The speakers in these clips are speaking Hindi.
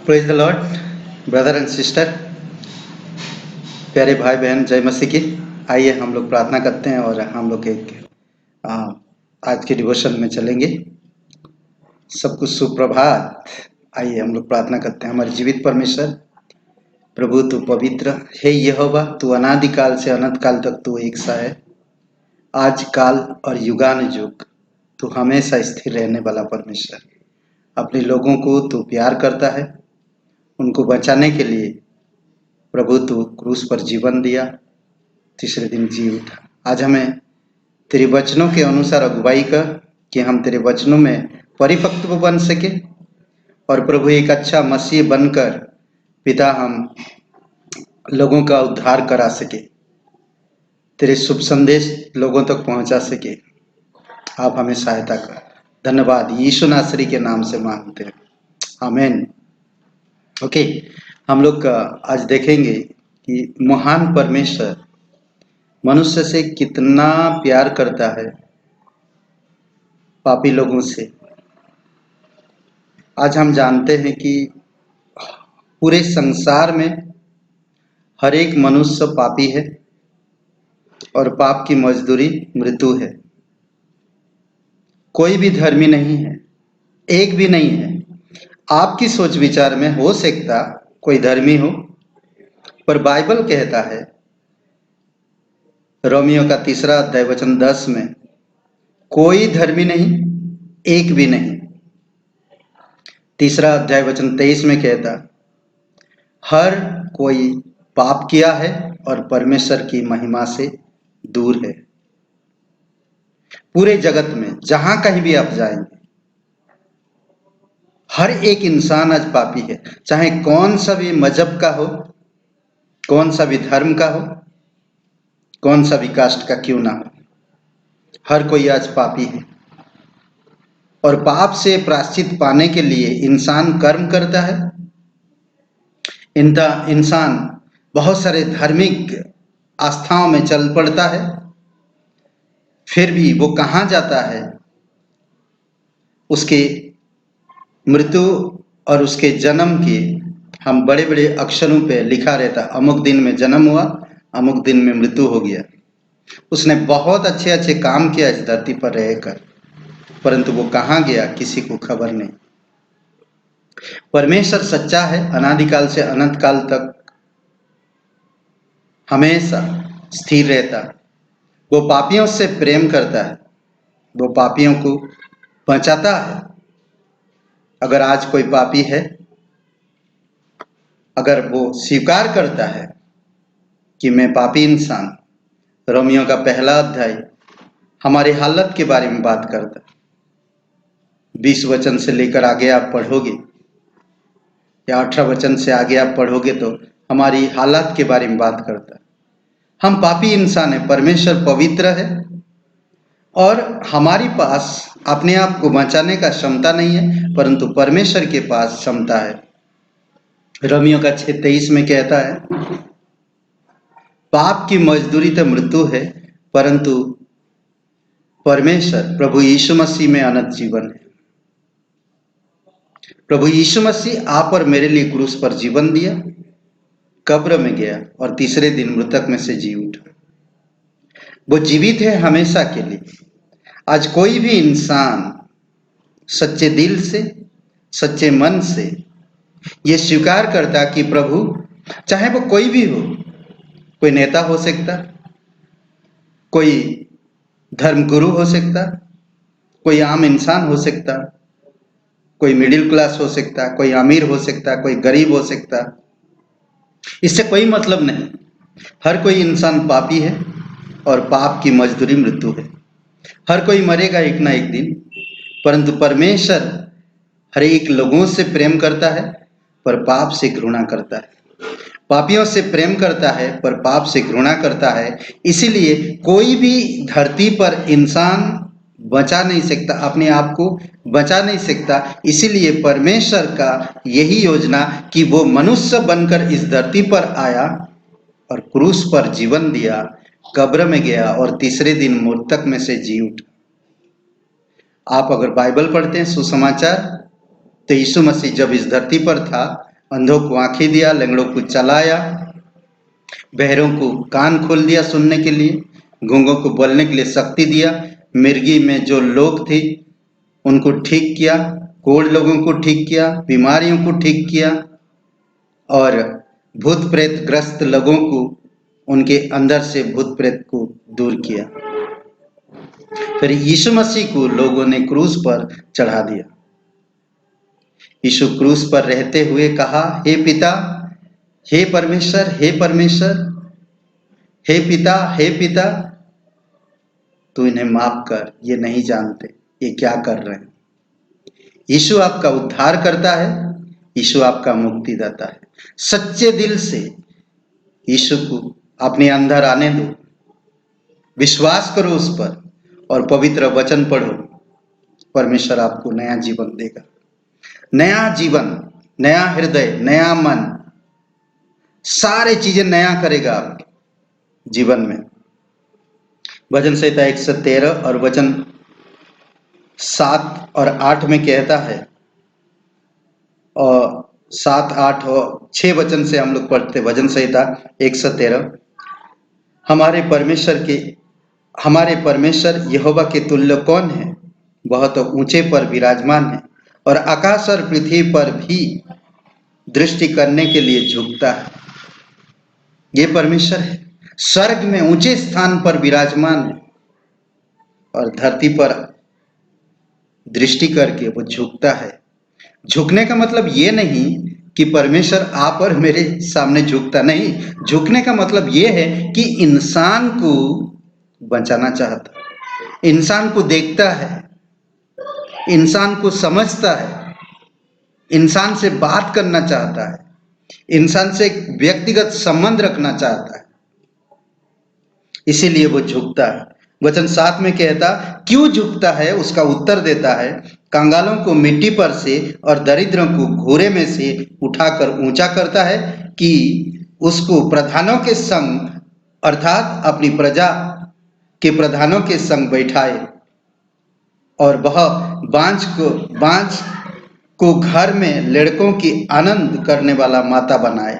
Praise the Lord brother and sister, प्यारे भाई बहन, जय मसीह की। आइए हम लोग प्रार्थना करते हैं और हम लोग एक आ, आज के डिवोशन में चलेंगे। सबको सुप्रभात। आइए हम लोग प्रार्थना करते हैं। हमारे जीवित परमेश्वर प्रभु, तू पवित्र हे यहोवा, तू अनादिकाल से अनंत काल तक तू एक सा है। आज काल और युगान युग तू हमेशा स्थिर रहने वाला परमेश्वर। अपने लोगों को तू प्यार करता है, उनको बचाने के लिए प्रभु तू क्रूस पर जीवन दिया, तीसरे दिन जी उठा। आज हमें तेरे वचनों के अनुसार अगुवाई कर कि हम तेरे वचनों में परिपक्व बन सके और प्रभु एक अच्छा मसीह बनकर पिता हम लोगों का उद्धार करा सके, तेरे शुभ संदेश लोगों तक पहुंचा सके। आप हमें सहायता कर। धन्यवाद यीशु नासरी के नाम से मांगते हैं, आमीन। ओके, हम लोग आज देखेंगे कि महान परमेश्वर मनुष्य से कितना प्यार करता है, पापी लोगों से। आज हम जानते हैं कि पूरे संसार में हर एक मनुष्य पापी है और पाप की मजदूरी मृत्यु है। कोई भी धर्मी नहीं है, एक भी नहीं है। आपकी सोच विचार में हो सकता कोई धर्मी हो, पर बाइबल कहता है रोमियो का 3 अध्याय वचन 10 में, कोई धर्मी नहीं, एक भी नहीं। 3 अध्याय वचन 23 में कहता, हर कोई पाप किया है और परमेश्वर की महिमा से दूर है। पूरे जगत में जहां कहीं भी आप जाएंगे, हर एक इंसान आज पापी है, चाहे कौन सा भी मजहब का हो, कौन सा भी धर्म का हो, कौन सा भी कास्ट का क्यों ना हो, हर कोई आज पापी है। और पाप से प्रायश्चित पाने के लिए इंसान कर्म करता है। इंसान बहुत सारे धार्मिक आस्थाओं में चल पड़ता है, फिर भी वो कहाँ जाता है? उसके मृत्यु और उसके जन्म के हम बड़े बड़े अक्षरों पे लिखा रहता, अमुक दिन में जन्म हुआ, अमुक दिन में मृत्यु हो गया। उसने बहुत अच्छे अच्छे काम किया इस धरती पर रहकर, परंतु वो कहाँ गया किसी को खबर नहीं। परमेश्वर सच्चा है, अनादिकाल से अनंत काल तक हमेशा स्थिर रहता। वो पापियों से प्रेम करता है, वो पापियों को बचाता है। अगर आज कोई पापी है, अगर वो स्वीकार करता है कि मैं पापी इंसान, रोमियो का 1 अध्याय हमारी हालत के बारे में बात करता। 20 वचन से लेकर आगे आप पढ़ोगे या 18 वचन से आगे आप पढ़ोगे तो हमारी हालत के बारे में बात करता। हम पापी इंसान है, परमेश्वर पवित्र है और हमारी पास अपने आप को बचाने का क्षमता नहीं है, परंतु परमेश्वर के पास क्षमता है। रोमियो का 6:23 में कहता है, पाप की मजदूरी तो मृत्यु है, परंतु परमेश्वर प्रभु यीशु मसीह में अनंत जीवन है। प्रभु यीशु मसीह आप और मेरे लिए क्रूस पर जीवन दिया, कब्र में गया और तीसरे दिन मृतक में से जी उठा। वो जीवित है हमेशा के लिए। आज कोई भी इंसान सच्चे दिल से, सच्चे मन से ये स्वीकार करता कि प्रभु, चाहे वो कोई भी हो, कोई नेता हो सकता, कोई धर्मगुरु हो सकता, कोई आम इंसान हो सकता, कोई मिडिल क्लास हो सकता, कोई अमीर हो सकता, कोई गरीब हो सकता, इससे कोई मतलब नहीं। हर कोई इंसान पापी है और पाप की मजदूरी मृत्यु है। हर कोई मरेगा एक ना एक दिन, परंतु परमेश्वर हर एक लोगों से प्रेम करता है पर पाप से घृणा करता है। पापियों से प्रेम करता है पर पाप से घृणा करता है। इसीलिए कोई भी धरती पर इंसान बचा नहीं सकता, अपने आप को बचा नहीं सकता। इसीलिए परमेश्वर का यही योजना कि वो मनुष्य बनकर इस धरती पर आया और क्रूस पर जीवन दिया, कब्र में गया और तीसरे दिन मृतक में से जी उठा। आप अगर बाइबल पढ़ते हैं सुसमाचार, तो यीशु मसीह जब इस धरती पर था, अंधों को आंखें दिया, लंगड़ों को चलाया, बहरों को कान खोल दिया सुनने के लिए, गूंगों को बोलने के लिए शक्ति दिया, मिर्गी में जो लोग थे उनको ठीक किया, कोढ़ लोगों को ठीक किया, बीमारियों को ठीक किया और भूत प्रेत ग्रस्त लोगों को उनके अंदर से भूत प्रेत को दूर किया। फिर यीशु मसीह को लोगों ने क्रूस पर चढ़ा दिया। यीशु क्रूस पर रहते हुए कहा, हे पिता, हे परमेश्वर, हे परमेश्वर, हे पिता, तू इन्हें माफ कर, ये नहीं जानते ये क्या कर रहे हैं। यीशु आपका उद्धार करता है, यीशु आपका मुक्तिदाता है। सच्चे दिल से यीशु को अपने अंदर आने दो, विश्वास करो उस पर और पवित्र वचन पढ़ो। परमेश्वर आपको नया जीवन देगा, नया जीवन, नया हृदय, नया मन, सारे चीजें नया करेगा आपके जीवन में। भजन संहिता 113 और वचन 7 और 8 में कहता है, और 7, 8 और 6 वचन से हम लोग पढ़ते। भजन संहिता 113, हमारे परमेश्वर यहोवा के तुल्य कौन है? वह तो ऊंचे पर विराजमान है और आकाश और पृथ्वी पर भी दृष्टि करने के लिए झुकता है। ये परमेश्वर है, स्वर्ग में ऊंचे स्थान पर विराजमान है और धरती पर दृष्टि करके वो झुकता है। झुकने का मतलब ये नहीं कि परमेश्वर आप और मेरे सामने झुकता नहीं। झुकने का मतलब ये है कि इंसान को बचाना चाहता है, इंसान को देखता है, इंसान को समझता है, इंसान से बात करना चाहता है, इंसान से एक व्यक्तिगत संबंध रखना चाहता है, इसीलिए वो झुकता है। वचन 7 में कहता, क्यों झुकता है? उसका उत्तर देता है, कंगालों को मिट्टी पर से और दरिद्रों को घूरे में से उठाकर ऊंचा करता है कि उसको प्रधानों के संग अर्थात अपनी प्रजा के प्रधानों के संग बैठाए और वह बांझ को घर में लड़कों की आनंद करने वाला माता बनाए।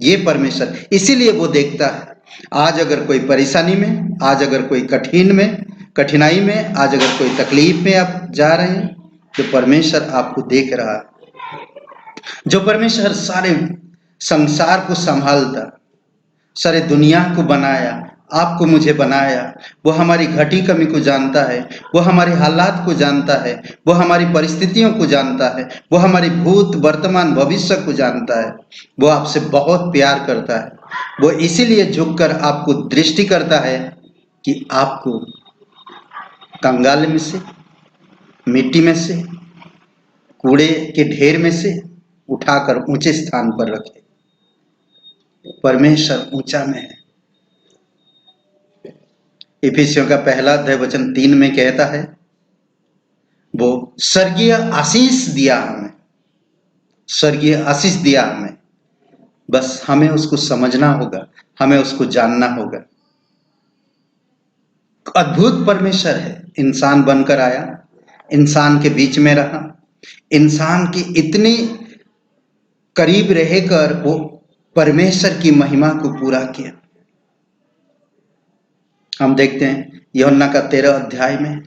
ये परमेश्वर, इसीलिए वो देखता है। आज अगर कोई परेशानी में, आज अगर कोई कठिनाई में, आज अगर कोई तकलीफ में आप जा रहे हैं, तो परमेश्वर आपको देख रहा है। जो परमेश्वर सारे संसार को संभालता, सारे दुनिया को बनाया, आपको मुझे बनाया, वो हमारी घटी कमी को जानता है, वो हमारे हालात को जानता है, वो हमारी परिस्थितियों को जानता है, वो हमारी भूत वर्तमान भविष्य को जानता है। वो आपसे बहुत प्यार करता है। वो इसीलिए झुककर आपको दृष्टि करता है कि आपको कंगाल में से, मिट्टी में से, कूड़े के ढेर में से उठाकर ऊंचे स्थान पर रखे। परमेश्वर ऊंचा में है। इफिसियों का 1 अध्याय वचन 3 में कहता है, वो स्वर्गीय आशीष दिया हमें, स्वर्गीय आशीष दिया हमें। बस हमें उसको समझना होगा, हमें उसको जानना होगा। अद्भुत परमेश्वर है, इंसान बनकर आया, इंसान के बीच में रहा, इंसान के इतने करीब रहकर वो परमेश्वर की महिमा को पूरा किया। हम देखते हैं यूहन्ना का 13 अध्याय में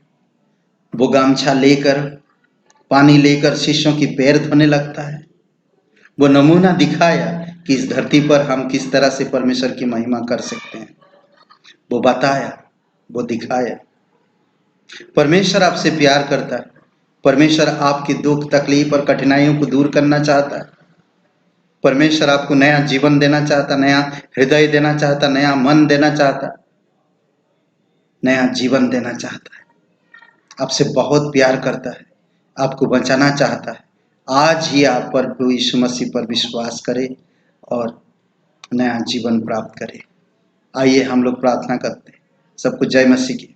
वो गामछा लेकर, पानी लेकर शिष्यों की पैर धोने लगता है। वो नमूना दिखाया कि इस धरती पर हम किस तरह से परमेश्वर की महिमा कर सकते हैं। वो बताया, वो दिखाया। परमेश्वर आपसे प्यार करता है। परमेश्वर आपकी दुख, तकलीफ और कठिनाइयों को दूर करना चाहता है। परमेश्वर आपको नया जीवन देना चाहता, नया हृदय देना चाहता, नया मन देना चाहता, नया जीवन देना चाहता है। आपसे बहुत प्यार करता है, आपको बचाना चाहता है। आज ही आप प्रभु यीशु मसीह पर विश्वास करें और नया जीवन प्राप्त करें। आइए हम लोग प्रार्थना करते हैं। सबको जय मसीह की।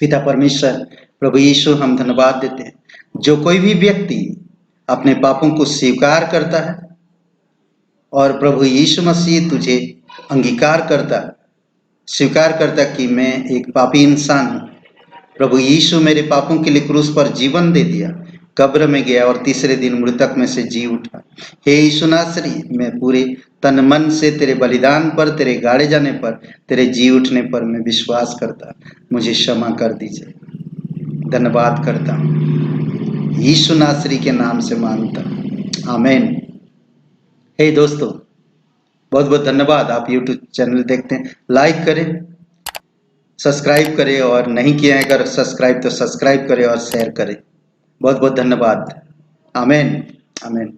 पिता परमेश्वर, प्रभु यीशु, हम धन्यवाद देते हैं, जो कोई भी व्यक्ति अपने पापों को स्वीकार करता है और प्रभु यीशु मसीह तुझे अंगीकार करता, स्वीकार करता कि मैं एक पापी इंसान हूँ, प्रभु यीशु मेरे पापों के लिए क्रूस पर जीवन दे दिया, कब्र में गया और तीसरे दिन मृतक में से जी उठा। हे यीशु नासरी, मैं पूरे तन मन से तेरे बलिदान पर, तेरे गाड़े जाने पर, तेरे जी उठने पर मैं विश्वास करता, मुझे क्षमा कर दीजिए। धन्यवाद करता हूँ, यीशु नासरी के नाम से मांगता हूँ, आमीन। हे दोस्तों, बहुत बहुत धन्यवाद। आप यूट्यूब चैनल देखते हैं, लाइक करें, सब्सक्राइब करें, और नहीं किया है अगर सब्सक्राइब तो सब्सक्राइब करें और शेयर करें। बहुत बहुत धन्यवाद। आमीन, आमीन।